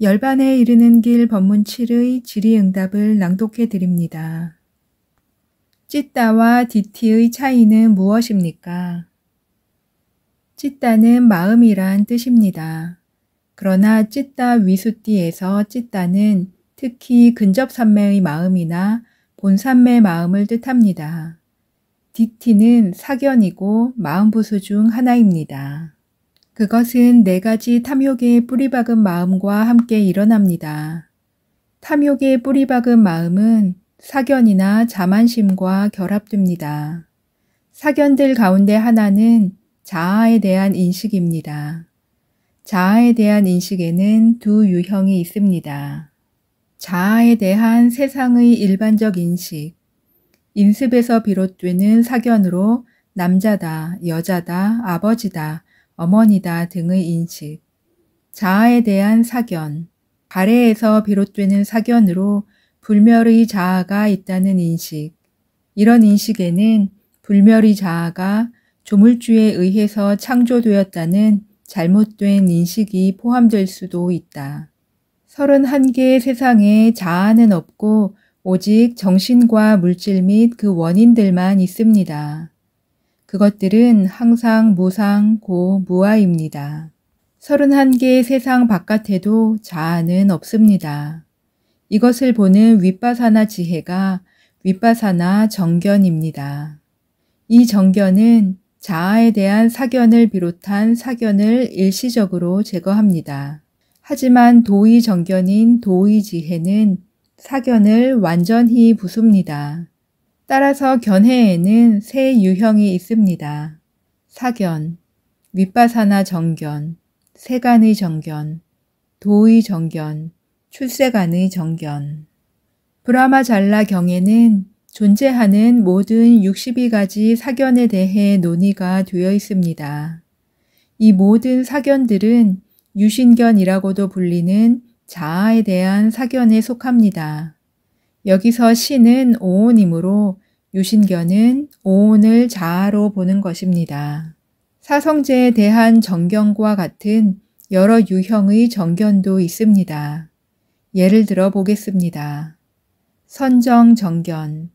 열반에 이르는 길 법문 7의 질의응답을 낭독해 드립니다. 찌따와 디티의 차이는 무엇입니까? 찌따는 마음이란 뜻입니다. 그러나 찌따 위수띠에서 찌따는 특히 근접삼매의 마음이나 본삼매 마음을 뜻합니다. 디티는 사견이고 마음부수 중 하나입니다. 그것은 4가지 탐욕에 뿌리박은 마음과 함께 일어납니다. 탐욕에 뿌리박은 마음은 사견이나 자만심과 결합됩니다. 사견들 가운데 하나는 자아에 대한 인식입니다. 자아에 대한 인식에는 두 유형이 있습니다. 자아에 대한 세상의 일반적 인식, 인습에서 비롯되는 사견으로 남자다, 여자다, 아버지다, 어머니다 등의 인식, 자아에 대한 사견, 가래에서 비롯되는 사견으로 불멸의 자아가 있다는 인식, 이런 인식에는 불멸의 자아가 조물주에 의해서 창조되었다는 잘못된 인식이 포함될 수도 있다. 31개의 세상에 자아는 없고 오직 정신과 물질 및 그 원인들만 있습니다. 그것들은 항상 무상, 고, 무아입니다. 31개의 세상 바깥에도 자아는 없습니다. 이것을 보는 윗바사나 지혜가 윗바사나 정견입니다. 이 정견은 자아에 대한 사견을 비롯한 사견을 일시적으로 제거합니다. 하지만 도의 정견인 도의 지혜는 사견을 완전히 부숩니다. 따라서 견해에는 3 유형이 있습니다. 사견, 윗바사나 정견, 세간의 정견, 도의 정견, 출세간의 정견. 브라마잘라 경에는 존재하는 모든 62가지 사견에 대해 논의가 되어 있습니다. 이 모든 사견들은 유신견이라고도 불리는 자아에 대한 사견에 속합니다. 여기서 신은 오온이므로 유신견은 오온을 자아로 보는 것입니다. 사성제에 대한 정견과 같은 여러 유형의 정견도 있습니다. 예를 들어 보겠습니다. 선정 정견,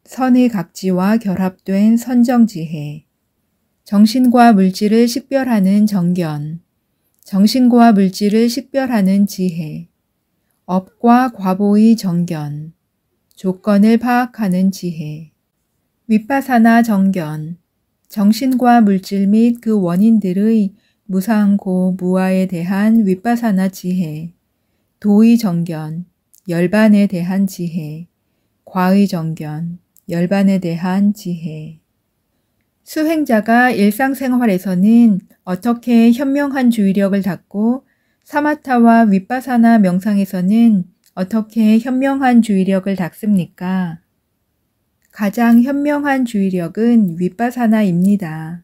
선의 각지와 결합된 선정지혜, 정신과 물질을 식별하는 정견, 정신과 물질을 식별하는 지혜, 업과 과보의 정견, 조건을 파악하는 지혜, 윗바사나 정견, 정신과 물질 및 그 원인들의 무상고 무아에 대한 윗바사나 지혜, 도의 정견, 열반에 대한 지혜, 과의 정견, 열반에 대한 지혜. 수행자가 일상생활에서는 어떻게 현명한 주의력을 닦고 사마타와 윗바사나 명상에서는 어떻게 현명한 주의력을 닦습니까? 가장 현명한 주의력은 윗바사나입니다.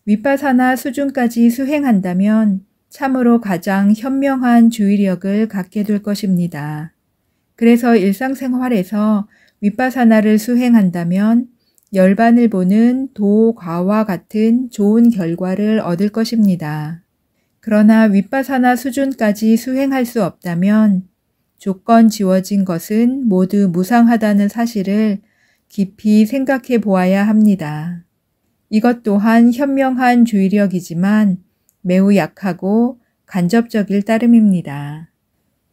윗바사나 수준까지 수행한다면 참으로 가장 현명한 주의력을 갖게 될 것입니다. 그래서 일상생활에서 윗바사나를 수행한다면 열반을 보는 도과와 같은 좋은 결과를 얻을 것입니다. 그러나 윗바사나 수준까지 수행할 수 없다면 조건 지워진 것은 모두 무상하다는 사실을 깊이 생각해 보아야 합니다. 이것 또한 현명한 주의력이지만 매우 약하고 간접적일 따름입니다.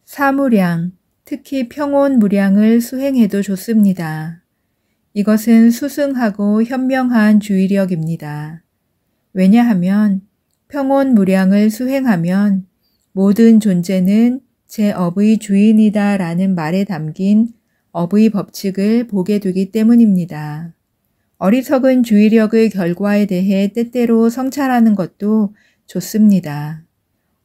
사무량, 특히 평온무량을 수행해도 좋습니다. 이것은 수승하고 현명한 주의력입니다. 왜냐하면 평온무량을 수행하면 모든 존재는 제 업의 주인이다 라는 말에 담긴 업의 법칙을 보게 되기 때문입니다. 어리석은 주의력의 결과에 대해 때때로 성찰하는 것도 좋습니다.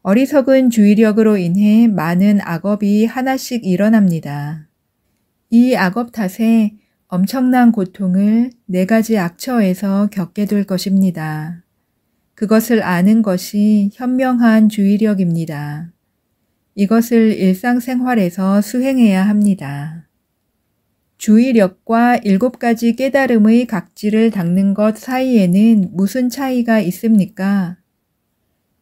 어리석은 주의력으로 인해 많은 악업이 하나씩 일어납니다. 이 악업 탓에 엄청난 고통을 4가지 악처에서 겪게 될 것입니다. 그것을 아는 것이 현명한 주의력입니다. 이것을 일상생활에서 수행해야 합니다. 주의력과 7가지 깨달음의 각지를 닦는 것 사이에는 무슨 차이가 있습니까?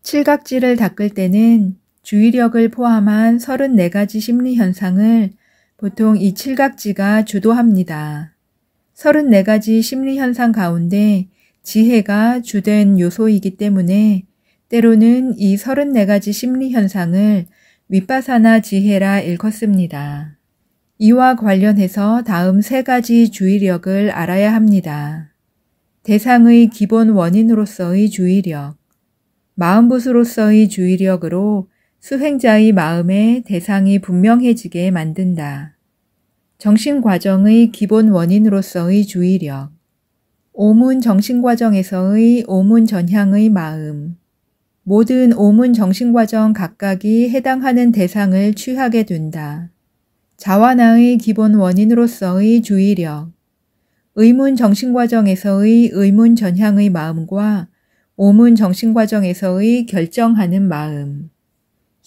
칠각지를 닦을 때는 주의력을 포함한 34가지 심리 현상을 보통 이 칠각지가 주도합니다. 34가지 심리 현상 가운데 지혜가 주된 요소이기 때문에 때로는 이 34가지 심리 현상을 윗바사나 지혜라 일컫습니다. 이와 관련해서 다음 3가지 주의력을 알아야 합니다. 대상의 기본 원인으로서의 주의력, 마음보수로서의 주의력으로 수행자의 마음에 대상이 분명해지게 만든다. 정신과정의 기본 원인으로서의 주의력, 오문 정신과정에서의 오문 전향의 마음, 모든 오문 정신과정 각각이 해당하는 대상을 취하게 된다. 자완화의 기본 원인으로서의 주의력, 의문 정신과정에서의 의문 전향의 마음과 오문 정신과정에서의 결정하는 마음,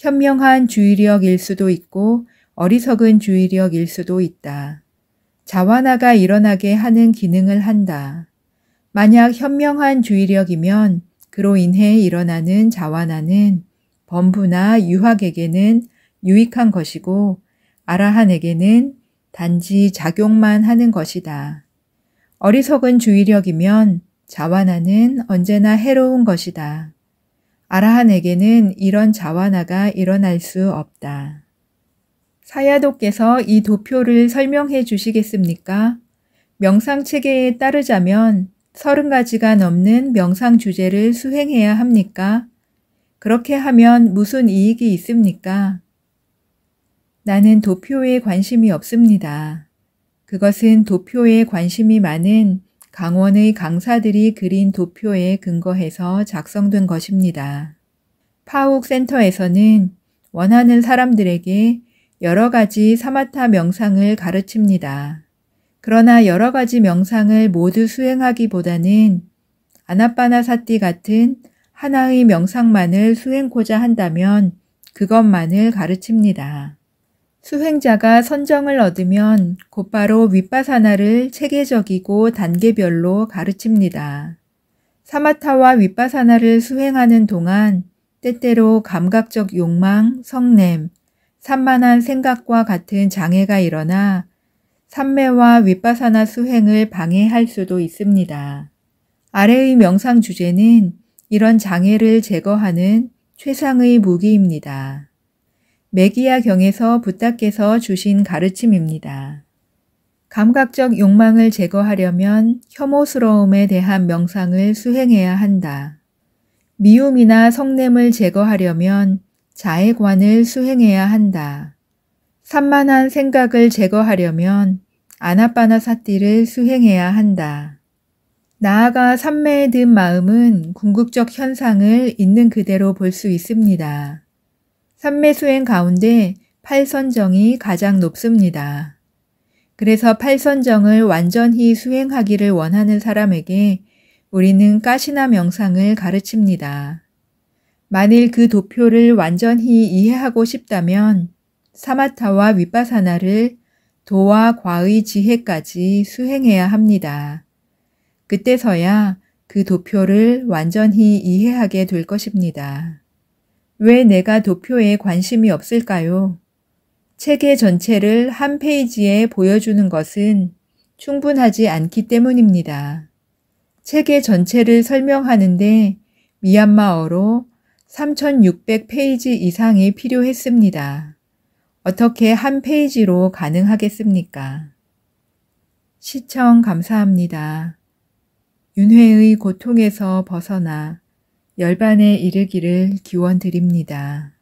현명한 주의력일 수도 있고 어리석은 주의력일 수도 있다. 자완화가 일어나게 하는 기능을 한다. 만약 현명한 주의력이면 그로 인해 일어나는 자완화는 범부나 유학에게는 유익한 것이고 아라한에게는 단지 작용만 하는 것이다. 어리석은 주의력이면 자완화는 언제나 해로운 것이다. 아라한에게는 이런 자완화가 일어날 수 없다. 사야도께서 이 도표를 설명해 주시겠습니까? 명상 체계에 따르자면 30가지가 넘는 명상 주제를 수행해야 합니까? 그렇게 하면 무슨 이익이 있습니까? 나는 도표에 관심이 없습니다. 그것은 도표에 관심이 많은 강원의 강사들이 그린 도표에 근거해서 작성된 것입니다. 파욱 센터에서는 원하는 사람들에게 여러 가지 사마타 명상을 가르칩니다. 그러나 여러 가지 명상을 모두 수행하기보다는 아나빠나사티 같은 하나의 명상만을 수행코자 한다면 그것만을 가르칩니다. 수행자가 선정을 얻으면 곧바로 윗바사나를 체계적이고 단계별로 가르칩니다. 사마타와 윗바사나를 수행하는 동안 때때로 감각적 욕망, 성냄, 산만한 생각과 같은 장애가 일어나 삼매와 윗바사나 수행을 방해할 수도 있습니다. 아래의 명상 주제는 이런 장애를 제거하는 최상의 무기입니다. 메기야경에서 부다께서 주신 가르침입니다. 감각적 욕망을 제거하려면 혐오스러움에 대한 명상을 수행해야 한다. 미움이나 성냄을 제거하려면 자애관을 수행해야 한다. 산만한 생각을 제거하려면 아나빠나사티를 수행해야 한다. 나아가 삼매에 든 마음은 궁극적 현상을 있는 그대로 볼 수 있습니다. 삼매 수행 가운데 팔선정이 가장 높습니다. 그래서 팔선정을 완전히 수행하기를 원하는 사람에게 우리는 가시나 명상을 가르칩니다. 만일 그 도표를 완전히 이해하고 싶다면 사마타와 윗바사나를 도와 과의 지혜까지 수행해야 합니다. 그때서야 그 도표를 완전히 이해하게 될 것입니다. 왜 내가 도표에 관심이 없을까요? 체계 전체를 한 페이지에 보여주는 것은 충분하지 않기 때문입니다. 체계 전체를 설명하는데 미얀마어로 3600페이지 이상이 필요했습니다. 어떻게 한 페이지로 가능하겠습니까? 시청 감사합니다. 윤회의 고통에서 벗어나 열반에 이르기를 기원드립니다.